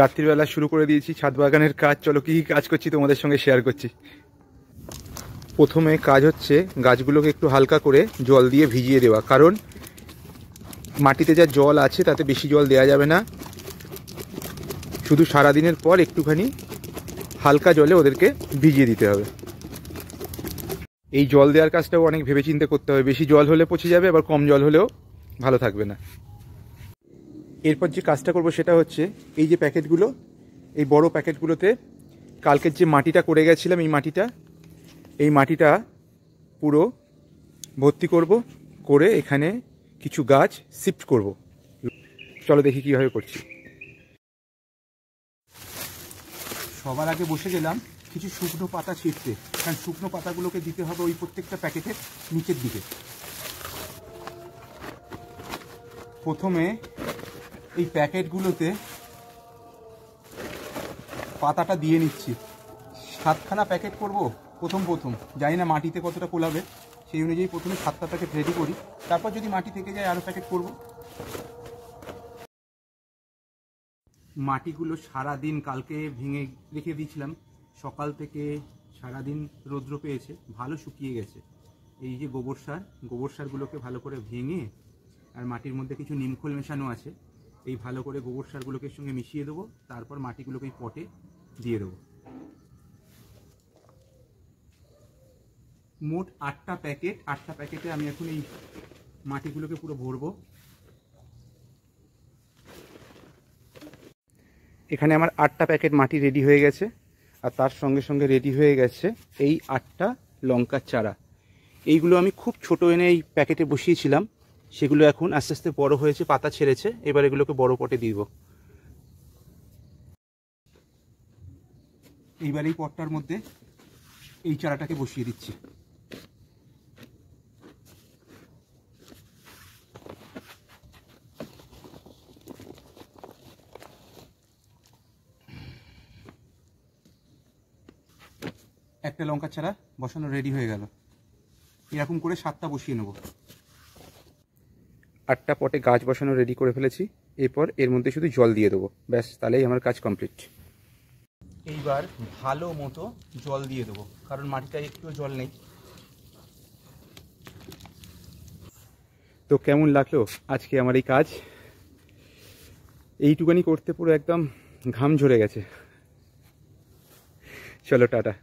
রাত্রিবেলা শুরু করে দিয়েছি ছাদ বাগানের কাজ। চলো কী কী কাজ করছি তোমাদের সঙ্গে শেয়ার করছি। প্রথমে কাজ হচ্ছে গাছগুলোকে একটু হালকা করে জল দিয়ে ভিজিয়ে দেওয়া, কারণ মাটিতে যা জল আছে তাতে বেশি জল দেওয়া যাবে না। শুধু সারাদিনের পর একটুখানি হালকা জলে ওদেরকে ভিজিয়ে দিতে হবে। এই জল দেওয়ার কাজটাও অনেক ভেবেচিন্তে করতে হবে, বেশি জল হলে পচে যাবে, আবার কম জল হলেও ভালো থাকবে না। এরপর যে কাজটা করব সেটা হচ্ছে এই যে প্যাকেটগুলো, এই বড় প্যাকেটগুলোতে কালকের যে মাটিটা করে গেছিলাম এই মাটিটা পুরো ভর্তি করব, করে এখানে কিছু গাছ শিফট করব। চলো দেখি কীভাবে করছি। সবার আগে বসে গেলাম কিছু শুকনো পাতা ছিঁড়তে, কারণ শুকনো পাতাগুলোকে দিতে হবে ওই প্রত্যেকটা প্যাকেটের নিচের দিকে। প্রথমে এই প্যাকেটগুলোতে পাতাটা দিয়ে নিচ্ছি। 7খানা প্যাকেট করব প্রথম জানি না মাটিতে কতটা কোলাবে, সেই অনুযায়ী প্রথমে 7টা প্যাকেট রেডি করি, তারপর যদি মাটি থেকে যায় আরও প্যাকেট করব। মাটিগুলো সারাদিন কালকে ভেঙে রেখে দিয়েছিলাম, সকাল থেকে সারাদিন রৌদ্র পেয়েছে, ভালো শুকিয়ে গেছে। এই যে গোবর সারগুলোকে ভালো করে ভেঙে, আর মাটির মধ্যে কিছু নিমখোল মেশানো আছে, এই ভালো করে গোবর সারগুলোকে সঙ্গে মিশিয়ে দেবো, তারপর মাটিগুলোকে এই পটে দিয়ে দেবো। মোট 8টা প্যাকেট, 8টা প্যাকেটে আমি এখন এই মাটিগুলোকে পুরো ভরবো। এখানে আমার 8টা প্যাকেট মাটি রেডি হয়ে গেছে, আর তার সঙ্গে সঙ্গে রেডি হয়ে গেছে এই 8টা লঙ্কার চারা। এইগুলো আমি খুব ছোট এনে এই প্যাকেটে বসিয়েছিলাম, সেগুলো এখন আস্তে আস্তে বড় হয়েছে, পাতা ছেড়েছে। এবার এগুলোকে বড় পটে দিব। এইবার এই পটটার মধ্যে এই চারাটাকে বসিয়ে দিচ্ছি। একটা লঙ্কার চারা বসানো রেডি হয়ে গেল। এরকম করে 7টা বসিয়ে নেব। 8টা পটে গাছ বসানো রেডি করে ফেলেছি। এরপর এর মধ্যে শুধু জল দিয়ে দেবো, ব্যাস, তাহলেই আমার কাজ কমপ্লিট। এইবার ভালো মতো জল দিয়ে দেবো, কারণ মাটিটায় একটু জল নেই। তো কেমন লাগলো আজকে আমার এই কাজ? এইটুকানি করতে পুরো একদম ঘাম ঝরে গেছে। চলো টাটা।